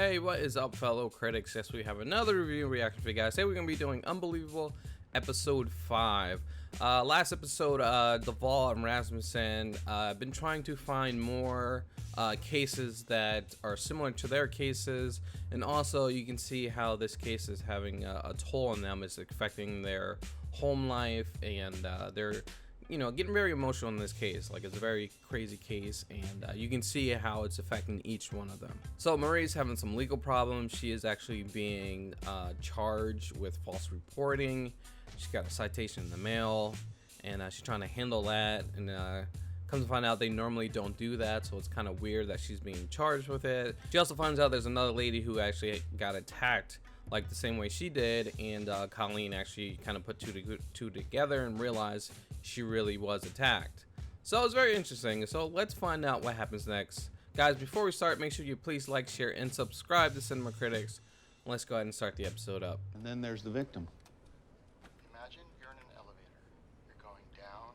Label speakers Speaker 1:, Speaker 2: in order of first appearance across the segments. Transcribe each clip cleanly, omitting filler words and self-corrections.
Speaker 1: Hey, what is up, fellow critics? Yes, we have another review reaction for you guys. Today we're going to be doing Unbelievable episode 5. Last episode, Duvall and Rasmussen been trying to find more cases that are similar to their cases, and also you can see how this case is having a toll on them. It's affecting their home life, and they're getting very emotional in this case. Like, it's a very crazy case, and you can see how it's affecting each one of them. So Marie's having some legal problems. She is actually being charged with false reporting. She got a citation in the mail, and she's trying to handle that, and comes to find out they normally don't do that, so it's kind of weird that she's being charged with it. She also finds out there's another lady who actually got attacked like the same way she did, and Colleen actually kind of put two together and realized she really was attacked. So it's very interesting. So let's find out what happens next. Guys, before we start, make sure you please like, share, and subscribe to Cinema Critics. Let's go ahead and start the episode up.
Speaker 2: And then there's the victim.
Speaker 3: Imagine you're in an elevator. You're going down,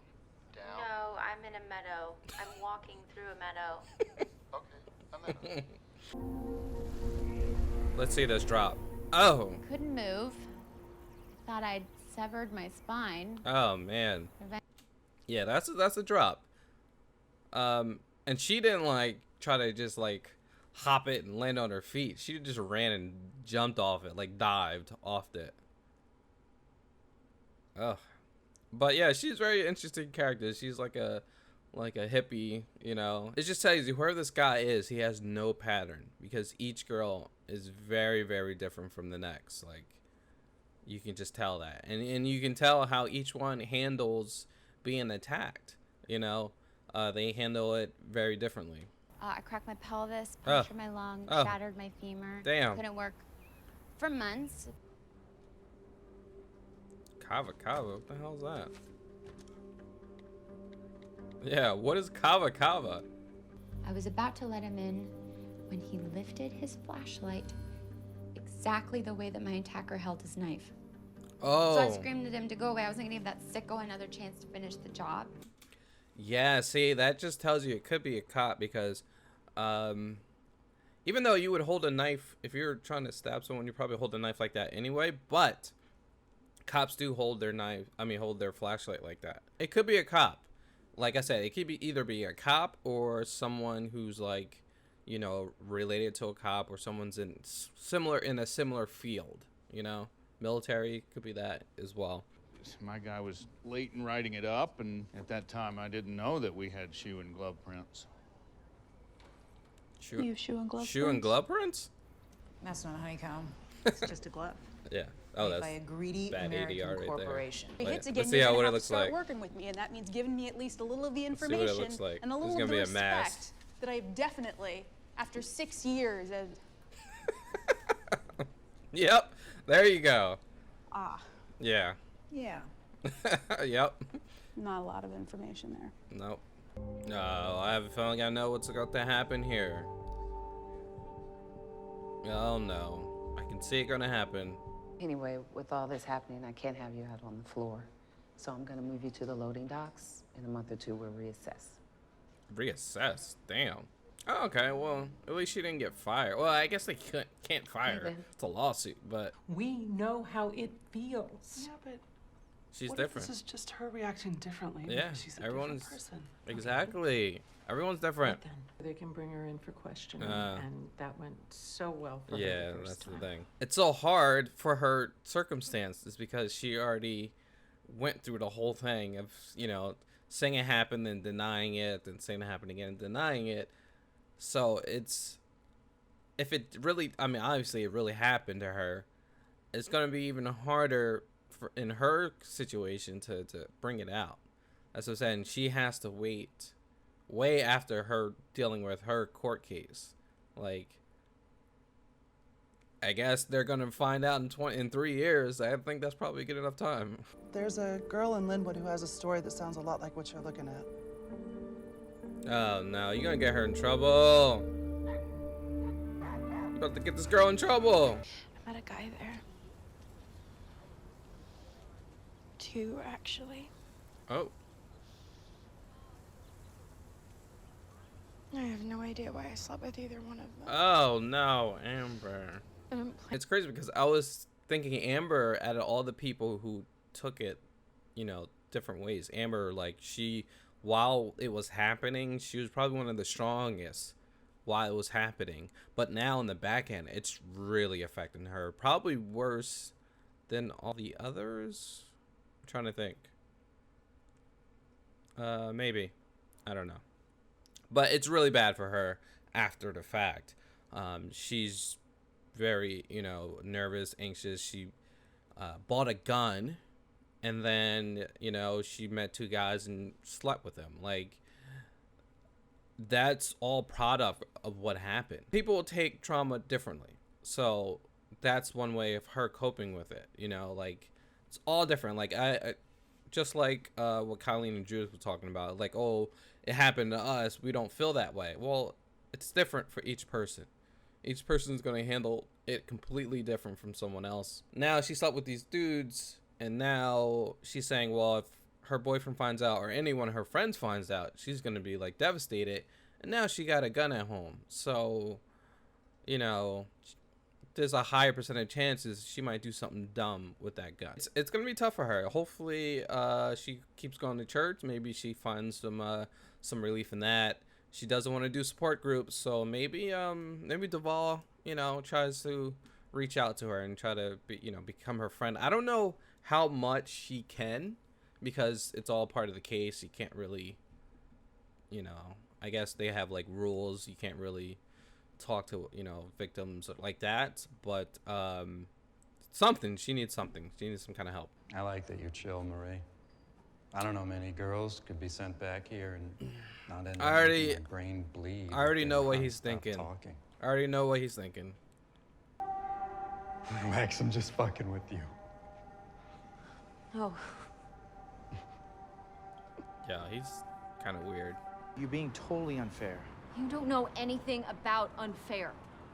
Speaker 3: down.
Speaker 4: No, I'm in a meadow. I'm walking through a meadow.
Speaker 3: Okay, a meadow.
Speaker 1: Let's see this drop. Oh.
Speaker 5: Couldn't move. Thought I'd severed my spine.
Speaker 1: Oh man. Yeah, that's a drop. And she didn't like try to just like hop it and land on her feet. She just ran and jumped off it, like dived off it. Oh. But yeah, she's a very interesting character. She's like a hippie, you know. It just tells you whoever this guy is, he has no pattern, because each girl is very, very different from the next. Like, you can just tell that, and you can tell how each one handles being attacked. You know, they handle it very differently.
Speaker 5: I cracked my pelvis, punctured my lung, shattered my femur.
Speaker 1: Damn.
Speaker 5: Couldn't work for months.
Speaker 1: Kava, what the hell is that? Yeah, what is Kava?
Speaker 5: I was about to let him in when he lifted his flashlight exactly the way that my attacker held his knife.
Speaker 1: Oh.
Speaker 5: So I screamed at him to go away. I wasn't gonna give that sicko another chance to finish the job.
Speaker 1: Yeah, see, that just tells you it could be a cop, because even though you would hold a knife, if you're trying to stab someone, you probably hold a knife like that anyway, but cops do hold their knife, hold their flashlight like that. It could be a cop. Like I said, it could be either a cop or someone who's like, you know, related to a cop, or someone's in a similar field, you know. Military could be that as well.
Speaker 2: My guy was late in writing it up, and at that time I didn't know that we had shoe and glove prints.
Speaker 6: You have shoe and glove
Speaker 1: Shoe and glove prints?
Speaker 6: That's not a honeycomb. It's just a glove.
Speaker 1: Yeah. Oh,
Speaker 6: Made
Speaker 1: that's
Speaker 6: by a greedy
Speaker 1: bad
Speaker 6: American
Speaker 1: ADR right
Speaker 6: corporation.
Speaker 1: there.
Speaker 7: Hits
Speaker 1: Let's
Speaker 7: again,
Speaker 1: see
Speaker 7: you're
Speaker 1: how
Speaker 7: gonna
Speaker 1: what it
Speaker 7: have to
Speaker 1: looks
Speaker 7: start
Speaker 1: like.
Speaker 7: working with me, and that means giving me at least a little of the
Speaker 1: See what it
Speaker 7: information
Speaker 1: looks like.
Speaker 7: and a
Speaker 1: This is
Speaker 7: little of
Speaker 1: gonna
Speaker 7: the
Speaker 1: be a mess.
Speaker 7: respect that I've definitely, after 6 years of
Speaker 1: Yep. There you go. Yeah.
Speaker 7: yeah,
Speaker 1: Yep.
Speaker 7: not a lot of information there.
Speaker 1: Nope. No, I have a feeling I know what's about to happen here. Oh no. I can see it gonna happen.
Speaker 8: Anyway, with all this happening, I can't have you out on the floor. So I'm gonna move you to the loading docks. In a month or two, we'll reassess.
Speaker 1: Reassess? Damn. Oh, okay, well, at least she didn't get fired. Well, I guess they can't fire her. It's a lawsuit, but
Speaker 9: We know how it feels.
Speaker 10: Yeah, but
Speaker 1: she's
Speaker 10: what if
Speaker 1: different.
Speaker 10: this is just her reacting differently?
Speaker 1: Yeah,
Speaker 10: because she's a
Speaker 1: everyone's
Speaker 10: different person.
Speaker 1: exactly. Everyone's different.
Speaker 9: But then they can bring her in for questioning,
Speaker 1: Uh,
Speaker 9: and that went so well for her
Speaker 1: Yeah,
Speaker 9: the first
Speaker 1: that's
Speaker 9: time.
Speaker 1: the thing. It's so hard for her circumstances because she already went through the whole thing of, you know, saying it happened and denying it, and saying it happened again and denying it. So it's, if it really, obviously it really happened to her, it's going to be even harder for, in her situation to bring it out. That's what I'm saying. She has to wait way after her dealing with her court case. Like, I guess they're going to find out in 3 years. I think that's probably good enough time.
Speaker 10: There's a girl in Linwood who has a story that sounds a lot like what you're looking at.
Speaker 1: Oh no, you're gonna get her in trouble. You're about to get this girl in trouble.
Speaker 6: I met a guy there. 2, actually.
Speaker 1: Oh.
Speaker 6: I have no idea why I slept with either one of them.
Speaker 1: Oh no, Amber.
Speaker 6: I didn't plan.
Speaker 1: It's crazy because I was thinking Amber, out of all the people who took it, you know, different ways, Amber, like, she, while it was happening, she was probably one of the strongest while it was happening. But now in the back end, it's really affecting her. Probably worse than all the others. I'm trying to think. Maybe. I don't know. But it's really bad for her after the fact. She's very, you know, nervous, anxious. She bought a gun, and then, you know, she met two guys and slept with them. Like, that's all product of what happened. People will take trauma differently. So that's one way of her coping with it. You know, like, it's all different. Like, I just like what Kaitlyn and Judith were talking about. Like, oh, it happened to us. We don't feel that way. Well, it's different for each person. Each person's going to handle it completely different from someone else. Now she slept with these dudes, and now she's saying, well, if her boyfriend finds out, or any one of her friends finds out, she's going to be, like, devastated. And now she got a gun at home. So, you know, there's a higher percentage of chances she might do something dumb with that gun. It's going to be tough for her. Hopefully she keeps going to church. Maybe she finds some relief in that. She doesn't want to do support groups, so maybe Duvall, you know, tries to reach out to her and try to become her friend. I don't know how much she can, because it's all part of the case. You can't really, you know, I guess they have like rules. You can't really talk to, you know, victims like that, but she needs something. She needs some kind of help.
Speaker 11: I like that you're chill, Marie. I don't know many girls could be sent back here and not end up making my brain bleed.
Speaker 1: I already know what he's thinking. I already know what he's thinking.
Speaker 11: Max, I'm just fucking with you.
Speaker 4: Oh.
Speaker 1: Yeah, he's kind of weird.
Speaker 12: You're being totally unfair.
Speaker 13: You don't know anything about unfair.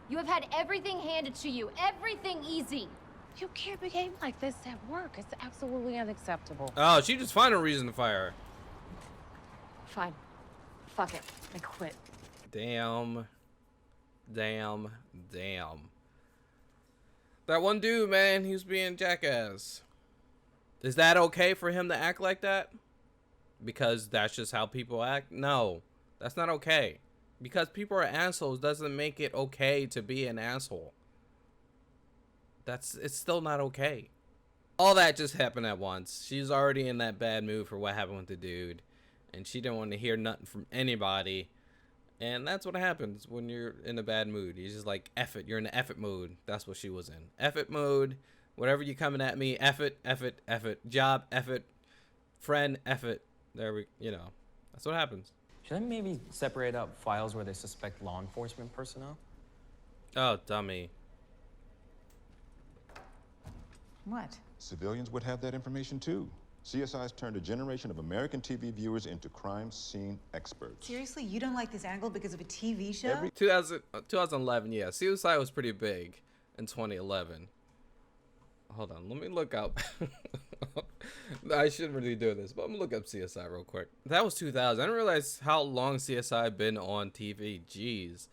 Speaker 13: You have had everything handed to you, everything easy.
Speaker 8: You can't behave like this at work. It's absolutely unacceptable.
Speaker 1: Oh, she just found a reason to fire her.
Speaker 13: Fine. Fuck it. I quit.
Speaker 1: Damn. Damn. Damn. That one dude, man, he was being jackass. Is that okay for him to act like that? Because that's just how people act? No, that's not okay. Because people are assholes doesn't make it okay to be an asshole. It's still not okay. All that just happened at once. She's already in that bad mood for what happened with the dude, and she didn't want to hear nothing from anybody. And that's what happens when you're in a bad mood. You're just like, F it. You're in the F it mode. That's what she was in. F it mode. Whatever you coming at me, F it, F it, F it. Job, F it. Friend, F it. There we, you know, that's what happens.
Speaker 14: Should I maybe separate out files where they suspect law enforcement personnel?
Speaker 1: Oh, dummy.
Speaker 6: What?
Speaker 15: Civilians would have that information too. CSI's turned a generation of American TV viewers into crime scene experts.
Speaker 6: Seriously, you don't like this angle because of a TV show?
Speaker 1: 2011, yeah. CSI was pretty big in 2011. Hold on, let me look up. I shouldn't really do this, but I'm gonna look up CSI real quick. That was 2000. I didn't realize how long CSI been on TV. Jeez.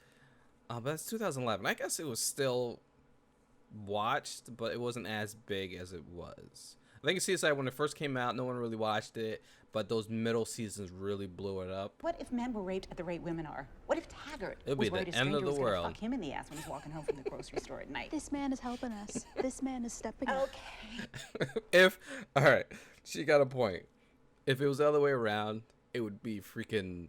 Speaker 1: But that's 2011. I guess it was still watched, but it wasn't as big as it was. I think CSI, when it first came out, no one really watched it, but those middle seasons really blew it up.
Speaker 16: What if men were raped at the rate women are? What if Taggart
Speaker 1: It'd
Speaker 16: was
Speaker 1: be
Speaker 16: worried
Speaker 1: the
Speaker 16: a stranger
Speaker 1: end of the
Speaker 16: was gonna
Speaker 1: world.
Speaker 16: fuck him in the ass when he's walking home from the grocery store at night?
Speaker 6: This man is helping us. This man is stepping up.
Speaker 16: Okay.
Speaker 1: All right, she got a point. If it was the other way around, it would be freaking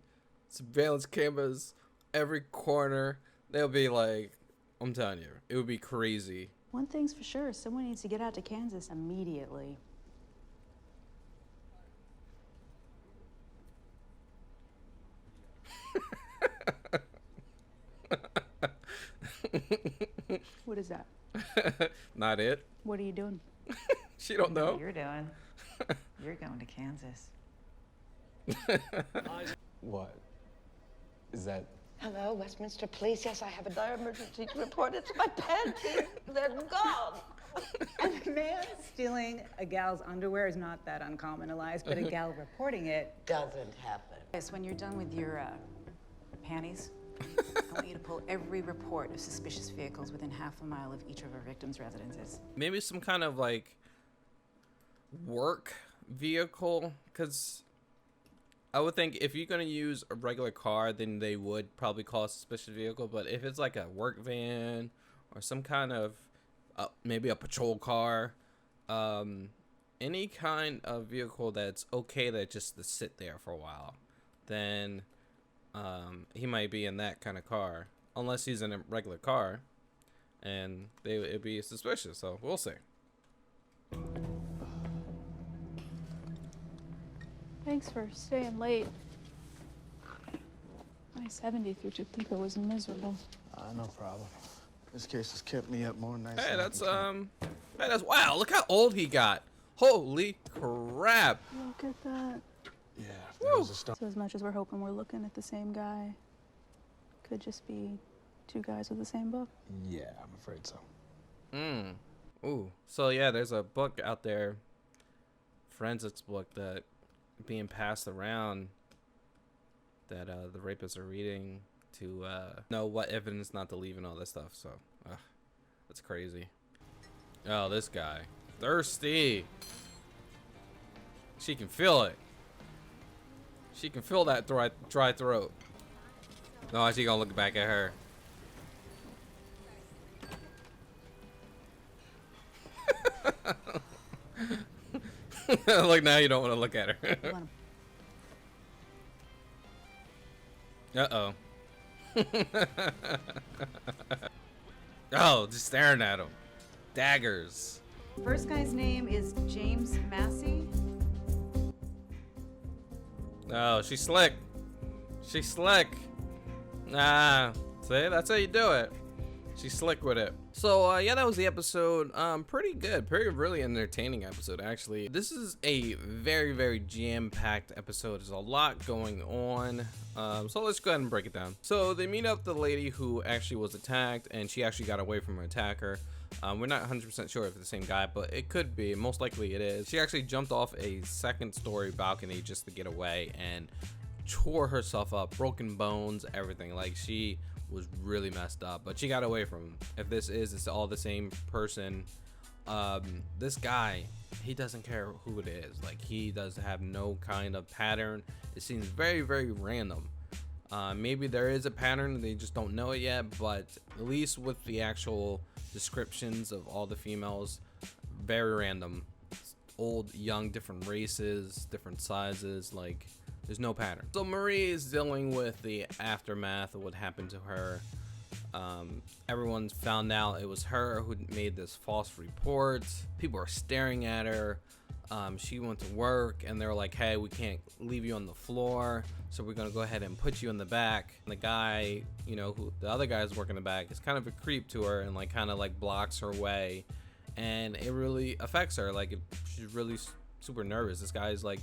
Speaker 1: surveillance cameras every corner. They'll be like, I'm telling you, it would be crazy.
Speaker 6: One thing's for sure, someone needs to get out to Kansas immediately. What is that?
Speaker 1: Not it.
Speaker 6: What are you doing?
Speaker 1: She don't know.
Speaker 16: What you're doing. You're going to Kansas.
Speaker 14: What? Is that...
Speaker 17: Hello, Westminster Police. Yes, I have a dire emergency to report. It's my panties. They're gone.
Speaker 16: A man stealing a gal's underwear is not that uncommon, Elias, but a gal reporting it
Speaker 17: doesn't happen.
Speaker 16: Yes, when you're done with your
Speaker 6: panties. I want you to pull every report of suspicious vehicles within half a mile of each of our victims' residences.
Speaker 1: Maybe some kind of like work vehicle, because I would think if you're gonna use a regular car, then they would probably call a suspicious vehicle. But if it's like a work van or some kind of maybe a patrol car, any kind of vehicle that's okay to just to sit there for a while, then he might be in that kind of car, unless he's in a regular car, and it'd be suspicious. So we'll see.
Speaker 7: Thanks for staying late. My 70 through Topeka was miserable.
Speaker 12: No problem. This case has kept me up more nights.
Speaker 1: Hey, that's wow, look how old he got. Holy crap.
Speaker 7: Look at that.
Speaker 12: Yeah, there was a start.
Speaker 7: So as much as we're hoping we're looking at the same guy, could just be two guys with the same book?
Speaker 12: Yeah, I'm afraid so.
Speaker 1: Ooh. So yeah, there's a book out there, forensics book, that being passed around that the rapists are reading to know what evidence not to leave and all this stuff. So that's crazy. Oh, this guy, thirsty. She can feel it. She can feel that dry throat. No, she gonna look back at her. Like, now you don't want to look at her. Uh-oh. Oh, just staring at him. Daggers.
Speaker 6: First guy's name is James Massey.
Speaker 1: Oh, she's slick. She's slick. Ah, see, that's how you do it. She's slick with it. So yeah, that was the episode. Pretty good, really entertaining episode, actually. This is a very jam-packed episode. There's a lot going on. So let's go ahead and break it down. So they meet up the lady who actually was attacked, and she actually got away from her attacker. We're not 100% sure if it's the same guy, but it could be. Most likely it is. She actually jumped off a second-story balcony just to get away and tore herself up, broken bones, everything. Like, she was really messed up, but she got away from him. If it's all the same person, this guy, he doesn't care who it is. Like, he does have no kind of pattern. It seems very random. Maybe there is a pattern, they just don't know it yet, but at least with the actual descriptions of all the females, very random. Old, young, different races, different sizes, like, there's no pattern. So Marie is dealing with the aftermath of what happened to her. Everyone's found out it was her who made this false report. People are staring at her. She went to work and they were like, hey, we can't leave you on the floor, so we're gonna go ahead and put you in the back. And the guy, you know, who the other guy's working in the back, is kind of a creep to her and like kind of like blocks her way, and it really affects her. Like, she's really super nervous. This guy's like,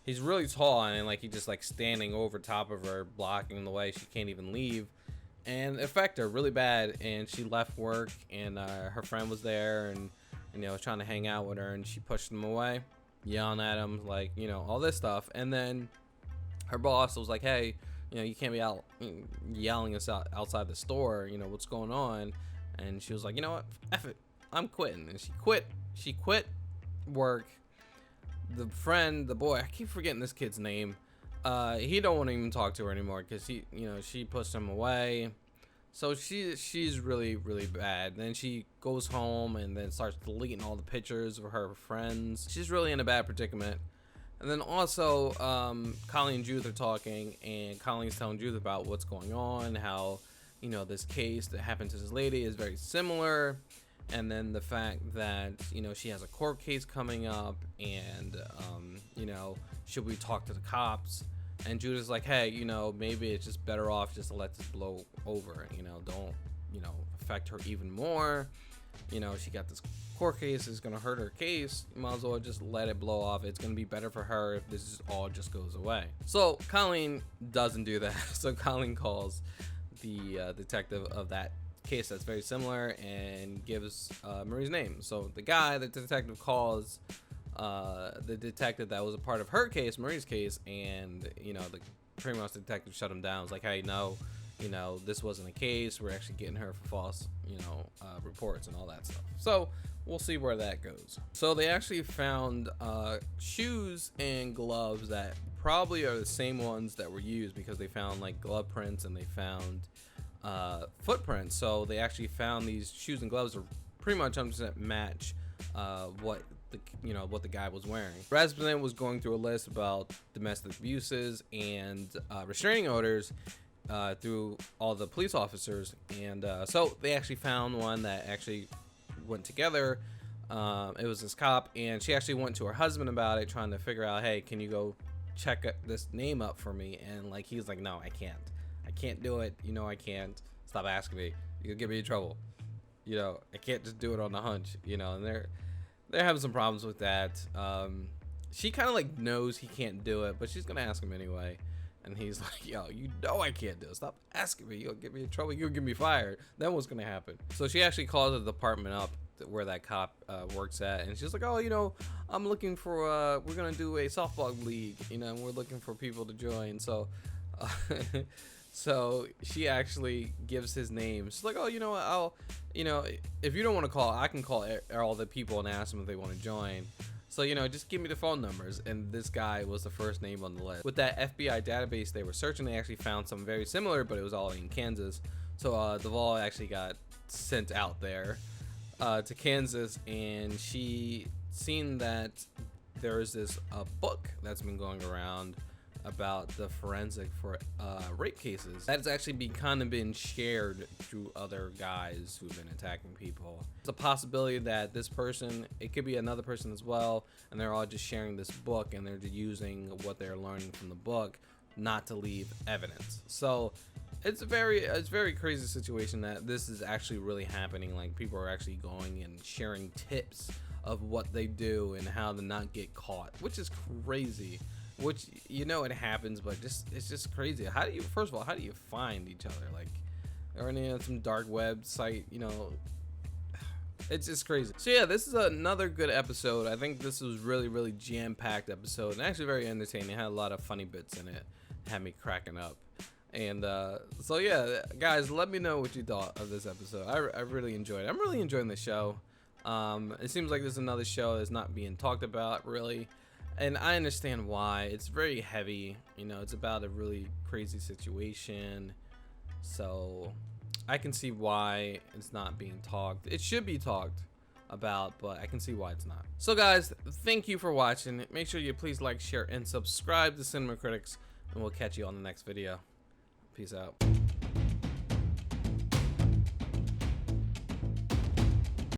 Speaker 1: he's really tall, and like, he just like standing over top of her, blocking the way. She can't even leave, and it affected her really bad. And she left work, and her friend was there, and you know, was trying to hang out with her, and she pushed him away, yelling at him, like, you know, all this stuff. And then her boss was like, hey, you know, you can't be out yelling us outside the store, you know, what's going on? And she was like, you know what, F it, I'm quitting. And she quit work. The friend, the boy, I keep forgetting this kid's name, he don't want to even talk to her anymore, because he, you know, she pushed him away. So she's really bad. Then she goes home and then starts deleting all the pictures of her friends. She's really in a bad predicament. And then also Colleen and Judith are talking, and Colleen's telling Judith about what's going on, how, you know, this case that happened to this lady is very similar. And then the fact that, you know, she has a court case coming up, and you know, should we talk to the cops? And Judith's like, hey, you know, maybe it's just better off just to let this blow over, you know, don't, you know, affect her even more. You know, she got this court case, is gonna hurt her case. You might as well just let it blow off. It's gonna be better for her if this all just goes away. So Colleen doesn't do that. So Colleen calls the detective of that case that's very similar and gives Marie's name. So the guy, the detective, calls the detective that was a part of her case, Marie's case, and you know, pretty much the detective shut him down. It's like, hey, no, you know, this wasn't a case. We're actually getting her for false, you know, reports and all that stuff. So we'll see where that goes. So they actually found shoes and gloves that probably are the same ones that were used, because they found like glove prints and they found footprints. So they actually found these shoes and gloves are pretty much 100% match what the guy was wearing. Rasmussen was going through a list about domestic abuses and restraining orders through all the police officers, and so they actually found one that actually went together. It was this cop, and she actually went to her husband about it, trying to figure out, hey, can you go check this name up for me? And like, he's like, no, I can't do it, you know, I can't. Stop asking me, you'll get me in trouble, you know, I can't just do it on the hunch, you know. And they're having some problems with that. She kind of like knows he can't do it, but she's gonna ask him anyway. And he's like, yo, you know I can't do it. Stop asking me. You'll get me in trouble. You'll get me fired. Then what's going to happen? So she actually calls the department up where that cop works at. And she's like, oh, you know, I'm looking for, we're going to do a softball league, you know, and we're looking for people to join. So, so she actually gives his name. She's like, oh, you know what? I'll, you know, if you don't want to call, I can call all the people and ask them if they want to join. So, you know, just give me the phone numbers. And this guy was the first name on the list. With that FBI database they were searching, they actually found something very similar, but it was all in Kansas. So Duvall actually got sent out there to Kansas, and she seen that there is this book that's been going around about the forensic for rape cases that's actually been shared through other guys who've been attacking people. It's a possibility that this person, it could be another person as well, and they're all just sharing this book, and they're just using what they're learning from the book not to leave evidence. So it's a very crazy situation that this is actually really happening. Like, people are actually going and sharing tips of what they do and how to not get caught, which is crazy. Which, you know, it happens, but it's just crazy. How do you, first of all, how do you find each other? Like, or on some dark web site, you know? It's just crazy. So yeah, this is another good episode. I think this was really jam-packed episode, and actually very entertaining. It had a lot of funny bits in it, had me cracking up. And so yeah, guys, let me know what you thought of this episode. I really enjoyed it. I'm really enjoying the show. It seems like there's another show that's not being talked about really. And I understand why. It's very heavy, you know, it's about a really crazy situation. So I can see why it's not being talked. It should be talked about, but I can see why it's not. So guys, thank you for watching. Make sure you please like, share, and subscribe to Cinema Critics, and we'll catch you on the next video. Peace out.